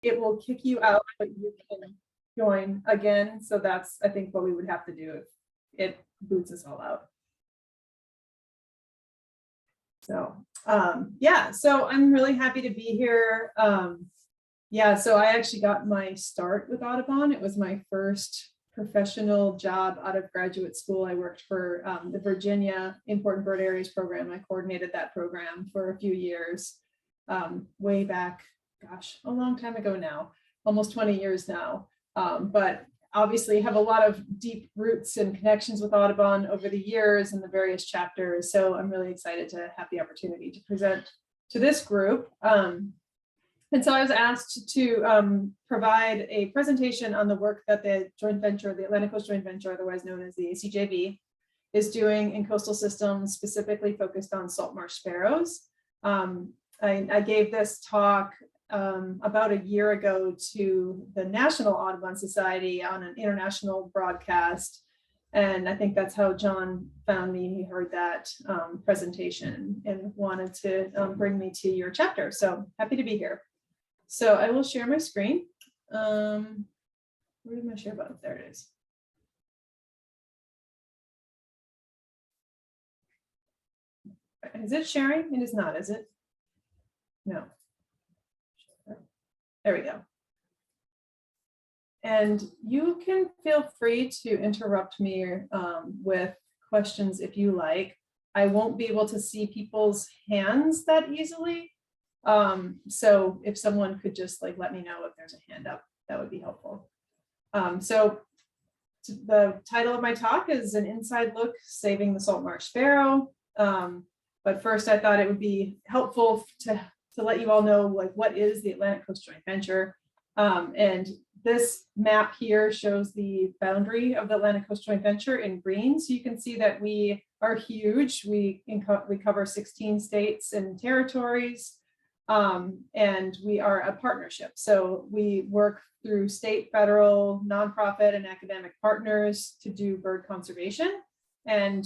it will kick you out, but you can join again. So that's, I think, what we would have to do if it boots us all out. So yeah, so I'm really happy to be here. Yeah, so I actually got my start with Audubon. It was my first professional job out of graduate school. I worked for the Virginia Important Bird Areas program. I coordinated that program for a few years, way back, gosh, a long time ago now, almost 20 years now. But obviously have a lot of deep roots and connections with Audubon over the years and the various chapters. So I'm really excited to have the opportunity to present to this group. And so I was asked to provide a presentation on the work that the joint venture, the Atlantic Coast Joint Venture, otherwise known as the ACJV, is doing in coastal systems, specifically focused on saltmarsh sparrows. I gave this talk about a year ago to the National Audubon Society on an international broadcast. And I think that's how John found me. He heard that presentation and wanted to bring me to your chapter. So happy to be here. So I will share my screen. Where did my share button? There it is. Is it sharing? It is not, is it? No. There we go. And you can feel free to interrupt me with questions if you like. I won't be able to see people's hands that easily. So if someone could just like let me know if there's a hand up, that would be helpful. So the title of my talk is An Inside Look, Saving the Saltmarsh Sparrow. But first I thought it would be helpful to let you all know like what is the Atlantic Coast Joint Venture. And this map here shows the boundary of the Atlantic Coast Joint Venture in green. So you can see that we are huge. We cover 16 states and territories. And we are a partnership. So we work through state, federal, nonprofit, and academic partners to do bird conservation. And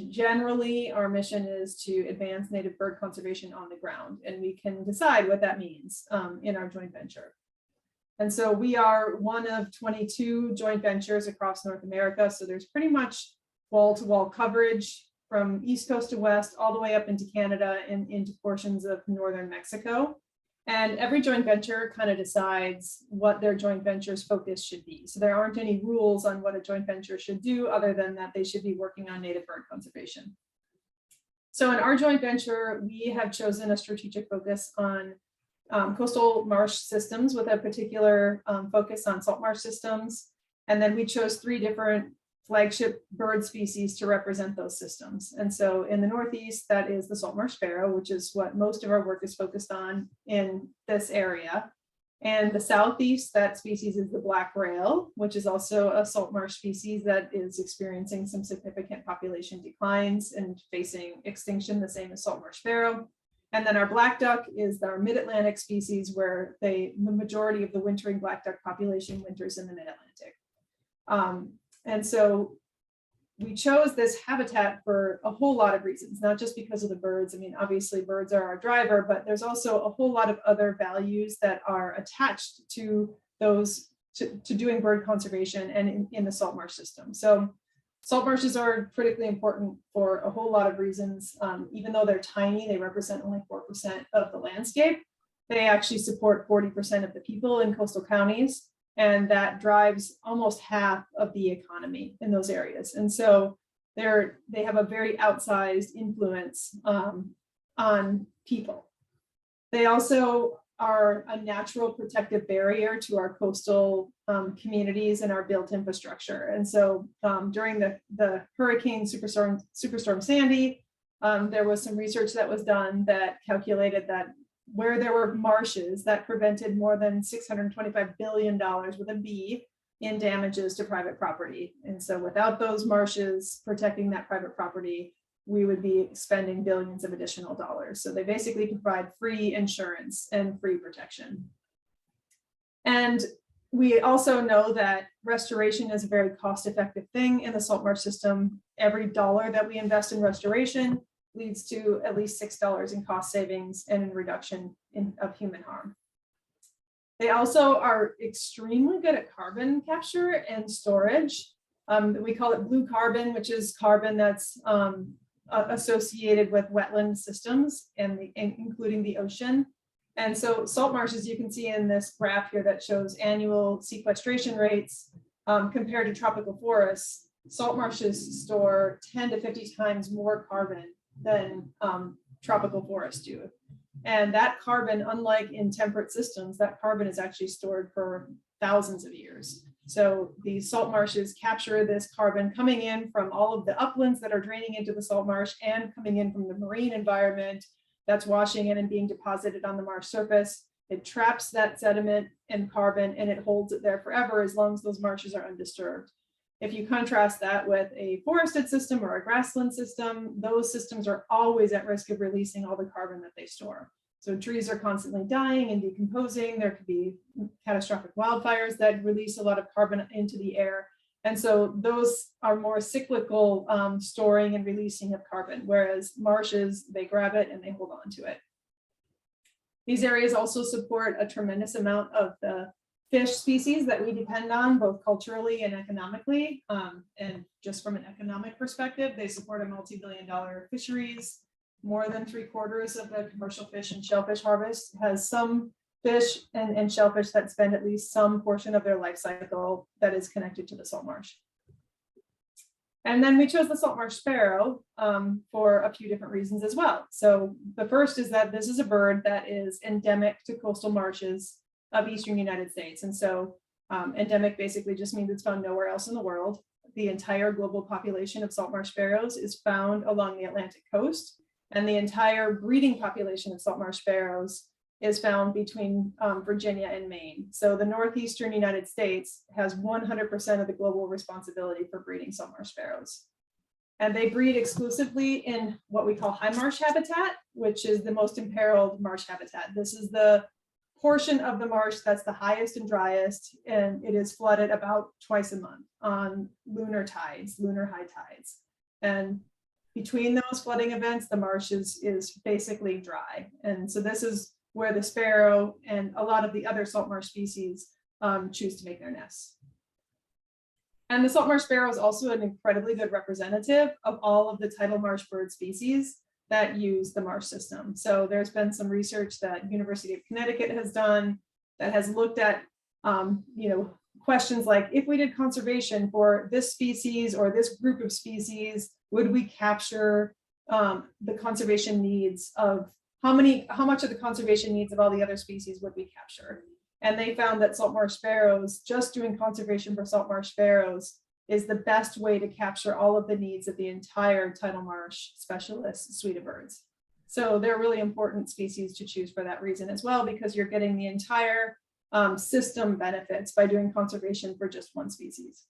generally, our mission is to advance native bird conservation on the ground. And we can decide what that means in our joint venture. And so we are one of 22 joint ventures across North America. So there's pretty much wall-to-wall coverage from East Coast to West, all the way up into Canada and into portions of northern Mexico. And every joint venture kind of decides what their joint venture's focus should be. So there aren't any rules on what a joint venture should do other than that they should be working on native bird conservation. So in our joint venture, we have chosen a strategic focus on coastal marsh systems with a particular focus on salt marsh systems. And then we chose 3 different flagship bird species to represent those systems. And so in the Northeast, that is the Saltmarsh Sparrow, which is what most of our work is focused on in this area. And the Southeast, that species is the black rail, which is also a saltmarsh species that is experiencing some significant population declines and facing extinction, the same as Saltmarsh Sparrow. And then our black duck is our mid-Atlantic species where the majority of the wintering black duck population winters in the mid-Atlantic. And so we chose this habitat for a whole lot of reasons, not just because of the birds. I mean, obviously birds are our driver, but there's also a whole lot of other values that are attached to those, to doing bird conservation and in the salt marsh system. So salt marshes are critically important for a whole lot of reasons. Even though they're tiny, they represent only 4% of the landscape. They actually support 40% of the people in coastal counties. And that drives almost half of the economy in those areas. And so they have a very outsized influence on people. They also are a natural protective barrier to our coastal communities and our built infrastructure. And so during the Hurricane Superstorm Sandy, there was some research that was done that calculated that where there were marshes, that prevented more than $625 billion with a B in damages to private property. And so without those marshes protecting that private property, we would be spending billions of additional dollars. So they basically provide free insurance and free protection. And we also know that restoration is a very cost-effective thing in the salt marsh system. Every dollar that we invest in restoration leads to at least $6 in cost savings and in reduction of human harm. They also are extremely good at carbon capture and storage. We call it blue carbon, which is carbon that's associated with wetland systems and including the ocean. And so salt marshes, you can see in this graph here that shows annual sequestration rates compared to tropical forests. Salt marshes store 10 to 50 times more carbon than tropical forests do. And that carbon, unlike in temperate systems, that carbon is actually stored for thousands of years. So these salt marshes capture this carbon coming in from all of the uplands that are draining into the salt marsh and coming in from the marine environment that's washing in and being deposited on the marsh surface. It traps that sediment and carbon and it holds it there forever as long as those marshes are undisturbed. If you contrast that with a forested system or a grassland system, those systems are always at risk of releasing all the carbon that they store. So trees are constantly dying and decomposing. There could be catastrophic wildfires that release a lot of carbon into the air. And so those are more cyclical storing and releasing of carbon, whereas marshes, they grab it and they hold on to it. These areas also support a tremendous amount of the fish species that we depend on, both culturally and economically. And just from an economic perspective, they support a multi-billion-dollar fisheries. More than 3/4 of the commercial fish and shellfish harvest has some fish and shellfish that spend at least some portion of their life cycle that is connected to the salt marsh. And then we chose the Saltmarsh Sparrow for a few different reasons as well. So the first is that this is a bird that is endemic to coastal marshes of Eastern United States. And so endemic basically just means it's found nowhere else in the world. The entire global population of Saltmarsh sparrows is found along the Atlantic coast, and the entire breeding population of Saltmarsh sparrows is found between Virginia and Maine. So the northeastern United States has 100% of the global responsibility for breeding Saltmarsh sparrows. And they breed exclusively in what we call high marsh habitat, which is the most imperiled marsh habitat. This is the portion of the marsh that's the highest and driest, and it is flooded about twice a month on lunar tides, lunar high tides. And between those flooding events, the marsh is basically dry. And so this is where the sparrow and a lot of the other salt marsh species choose to make their nests. And the Saltmarsh Sparrow is also an incredibly good representative of all of the tidal marsh bird species that use the marsh system. So there's been some research that University of Connecticut has done that has looked at questions like, if we did conservation for this species or this group of species, would we capture the conservation needs of how much of the conservation needs of all the other species would we capture? And they found that saltmarsh sparrows, just doing conservation for saltmarsh sparrows, is the best way to capture all of the needs of the entire tidal marsh specialist suite of birds. So they're really important species to choose for that reason as well, because you're getting the entire system benefits by doing conservation for just one species.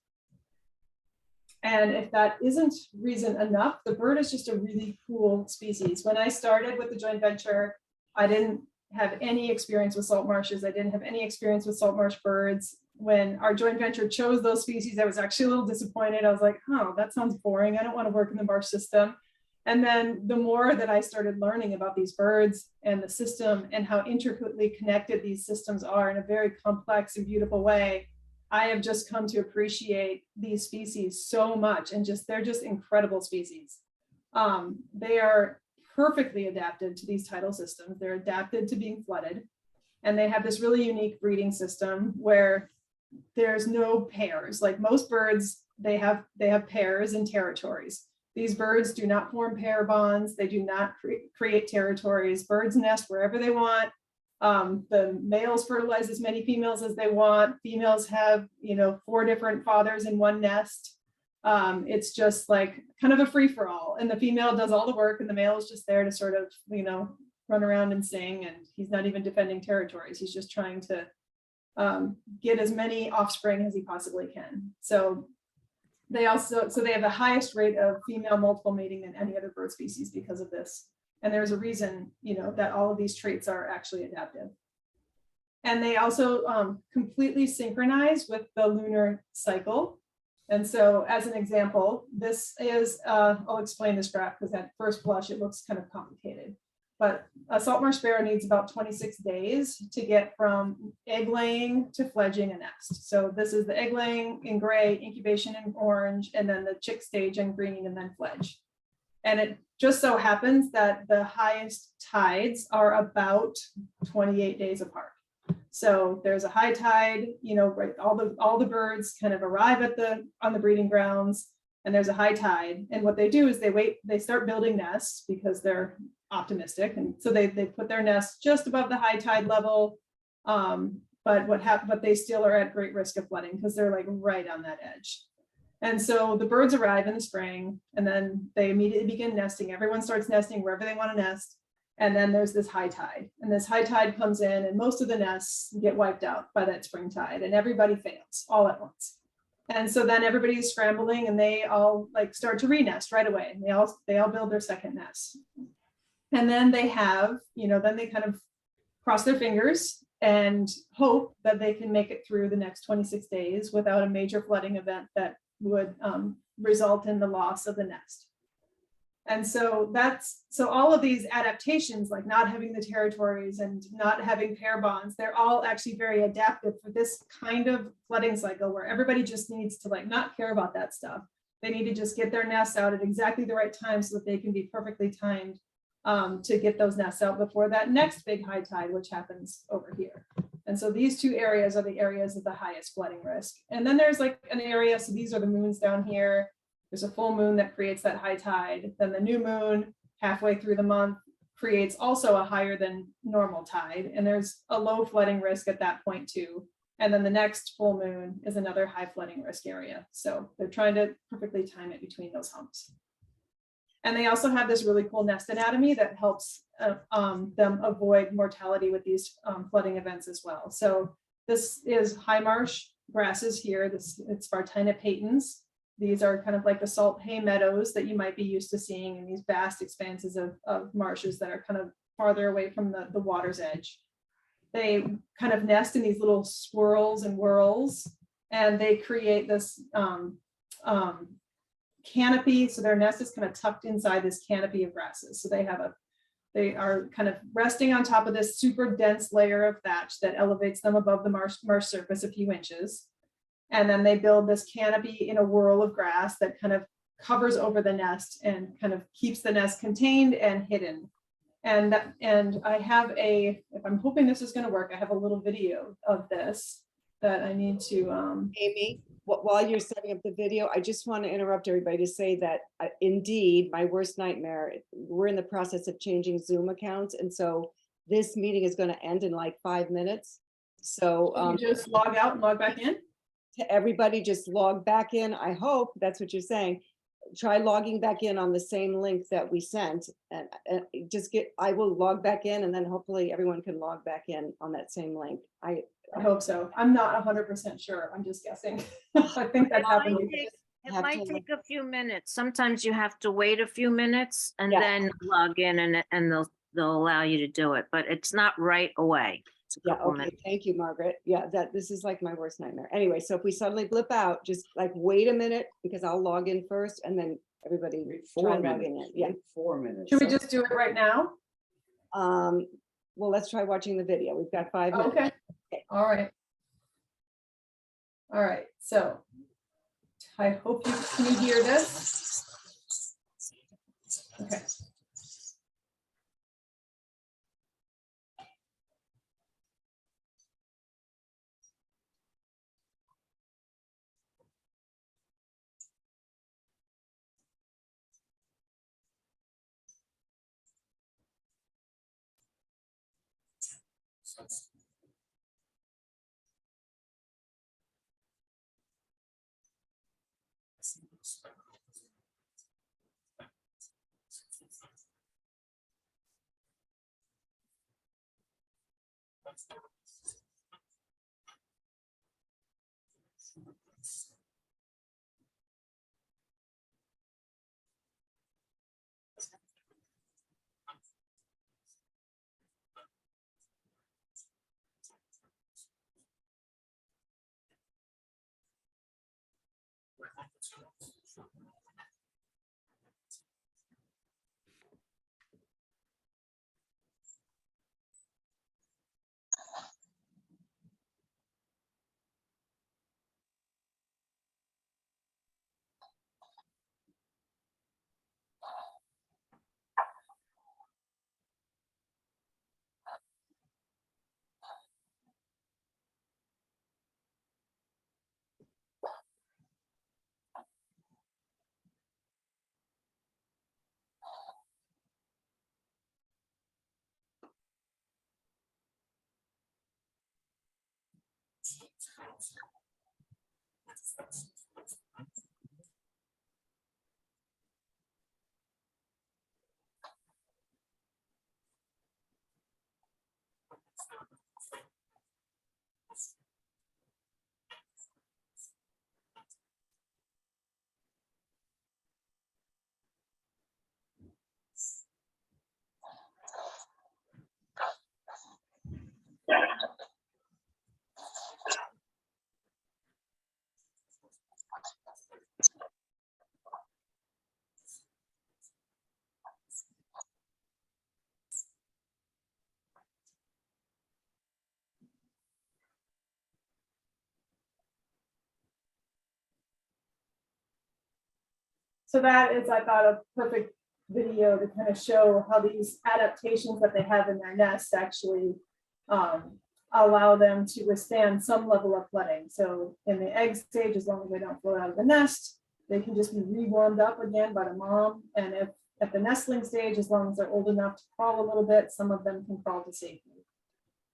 And if that isn't reason enough, the bird is just a really cool species. When I started with the joint venture, I didn't have any experience with salt marshes. I didn't have any experience with salt marsh birds. When our joint venture chose those species, I was actually a little disappointed. I was like, oh, that sounds boring. I don't want to work in the marsh system. And then the more that I started learning about these birds and the system and how intricately connected these systems are in a very complex and beautiful way, I have just come to appreciate these species so much, and they're just incredible species. They are perfectly adapted to these tidal systems. They're adapted to being flooded, and they have this really unique breeding system where there's no pairs. Like most birds, they have pairs and territories. These birds do not form pair bonds. They do not create territories. Birds nest wherever they want. The males fertilize as many females as they want. Females have 4 different fathers in one nest. It's just like kind of a free-for-all, and the female does all the work and the male is just there to sort of run around and sing, and he's not even defending territories. He's just trying to get as many offspring as he possibly can. So they have the highest rate of female multiple mating than any other bird species because of this. And there's a reason that all of these traits are actually adaptive. And they also completely synchronize with the lunar cycle. And so as an example, this is, I'll explain this graph because at first blush, it looks kind of complicated. but a Saltmarsh sparrow needs about 26 days to get from egg laying to fledging a nest. So this is the egg laying in gray, incubation in orange, and then the chick stage in green, and then fledge. And it just so happens that the highest tides are about 28 days apart. So there's a high tide, you know, right, all the birds kind of arrive on the breeding grounds, and there's a high tide. And what they do is they start building nests because they're optimistic, and so they put their nests just above the high tide level. But they still are at great risk of flooding because they're like right on that edge. And so the birds arrive in the spring, and then they immediately begin nesting. Everyone starts nesting wherever they want to nest. And then there's this high tide, and this high tide comes in, and most of the nests get wiped out by that spring tide, and everybody fails all at once. And so then everybody's scrambling, and they all like start to re-nest right away. And they all build their second nest. And then they have, you know, then they kind of cross their fingers and hope that they can make it through the next 26 days without a major flooding event that would result in the loss of the nest. And so all of these adaptations, like not having the territories and not having pair bonds, they're all actually very adaptive for this kind of flooding cycle where everybody just needs to like not care about that stuff. They need to just get their nests out at exactly the right time so that they can be perfectly timed to get those nests out before that next big high tide, which happens over here. And so these two areas are the areas of the highest flooding risk. And then there's like an area, so these are the moons down here. There's a full moon that creates that high tide. Then the new moon halfway through the month creates also a higher than normal tide. And there's a low flooding risk at that point too. And then the next full moon is another high flooding risk area. So they're trying to perfectly time it between those humps. And they also have this really cool nest anatomy that helps them avoid mortality with these flooding events as well. So this is high marsh grasses here. It's Spartina patens. These are kind of like the salt hay meadows that you might be used to seeing in these vast expanses of marshes that are kind of farther away from the water's edge. They kind of nest in these little swirls and whirls, and they create this canopy. So their nest is kind of tucked inside this canopy of grasses. So they are kind of resting on top of this super dense layer of thatch that elevates them above the marsh surface a few inches. And then they build this canopy in a whirl of grass that kind of covers over the nest and kind of keeps the nest contained and hidden. And I have if I'm hoping this is going to work, I have a little video of this that I need to. Aimee, while you're setting up the video, I just want to interrupt everybody to say that indeed, my worst nightmare, we're in the process of changing Zoom accounts. And so this meeting is going to end in like 5 minutes. So you just log out and log back in? To everybody, just log back in. I hope that's what you're saying. Try logging back in on the same link that we sent, and I will log back in, and then hopefully everyone can log back in on that same link. I hope so. I'm not 100% sure. I'm just guessing. I think that happened. It might take a few minutes. Sometimes you have to wait a few minutes and then log in, and they'll allow you to do it, but it's not right away. Yeah, okay, thank you, Margaret. Yeah, this is like my worst nightmare. Anyway, so if we suddenly blip out, just like wait a minute, because I'll log in first, and then everybody try logging in. Yeah, 4 minutes. Should we just do it right now? Well, let's try watching the video. We've got 5 minutes. Okay. All right. All right. So I hope can you hear this? Okay. So that is, I thought, a perfect video to kind of show how these adaptations that they have in their nest actually allow them to withstand some level of flooding. So in the egg stage, as long as they don't float out of the nest, they can just be re-warmed up again by the mom. And if at the nestling stage, as long as they're old enough to crawl a little bit, some of them can crawl to safety.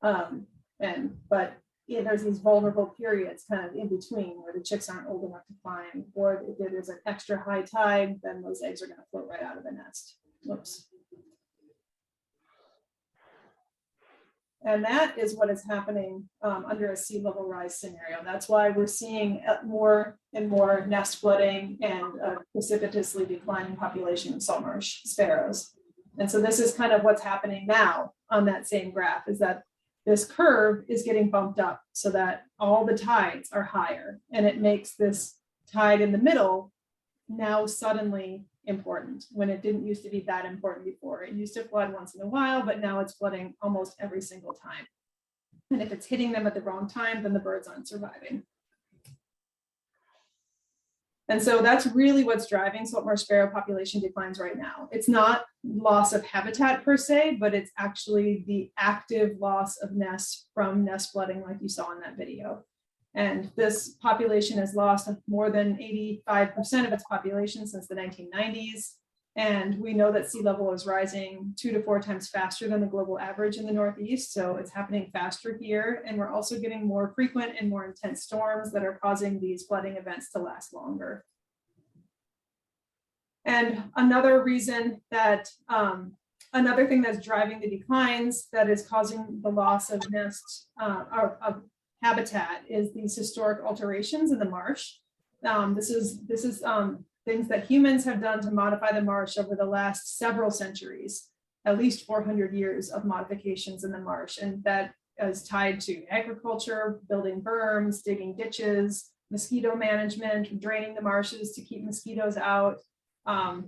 But yeah, there's these vulnerable periods kind of in between where the chicks aren't old enough to climb, or if there's an extra high tide, then those eggs are going to float right out of the nest. Whoops. And that is what is happening under a sea level rise scenario. That's why we're seeing more and more nest flooding and a precipitously declining population of saltmarsh sparrows. And so this is kind of what's happening now on that same graph, is that this curve is getting bumped up so that all the tides are higher, and it makes this tide in the middle now suddenly important when it didn't used to be that important before. It used to flood once in a while, but now it's flooding almost every single time. And if it's hitting them at the wrong time, then the birds aren't surviving. And so that's really what's driving saltmarsh sparrow population declines right now. It's not loss of habitat per se, but it's actually the active loss of nests from nest flooding, like you saw in that video. And this population has lost more than 85% of its population since the 1990s. And we know that sea level is rising 2 to 4 times faster than the global average in the Northeast. So it's happening faster here. And we're also getting more frequent and more intense storms that are causing these flooding events to last longer. And another reason that, another thing that's driving the declines that is causing the loss of nest of habitat is these historic alterations in the marsh. This is things that humans have done to modify the marsh over the last several centuries, at least 400 years of modifications in the marsh. And that is tied to agriculture, building berms, digging ditches, mosquito management, draining the marshes to keep mosquitoes out.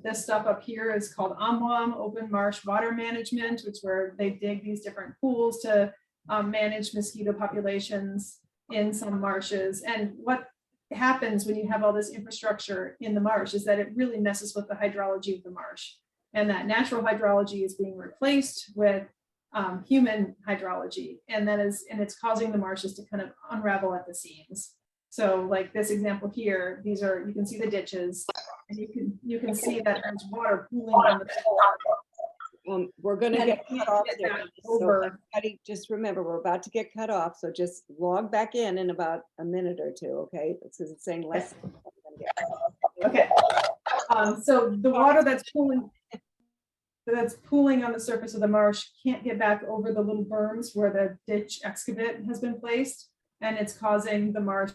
This stuff up here is called OMWAM, open marsh water management, which is where they dig these different pools to manage mosquito populations in some marshes. And what happens when you have all this infrastructure in the marsh is that it really messes with the hydrology of the marsh, and that natural hydrology is being replaced with human hydrology, and it's causing the marshes to kind of unravel at the seams. So like this example here, these are, you can see the ditches, and you can see that there's water pooling on the we're going to get cut off there. over. So everybody, just remember, we're about to get cut off. So just log back in about a minute or two, okay? Because it's saying less. Okay. So the water that's pooling on the surface of the marsh can't get back over the little berms where the ditch excavate has been placed, and it's causing the marsh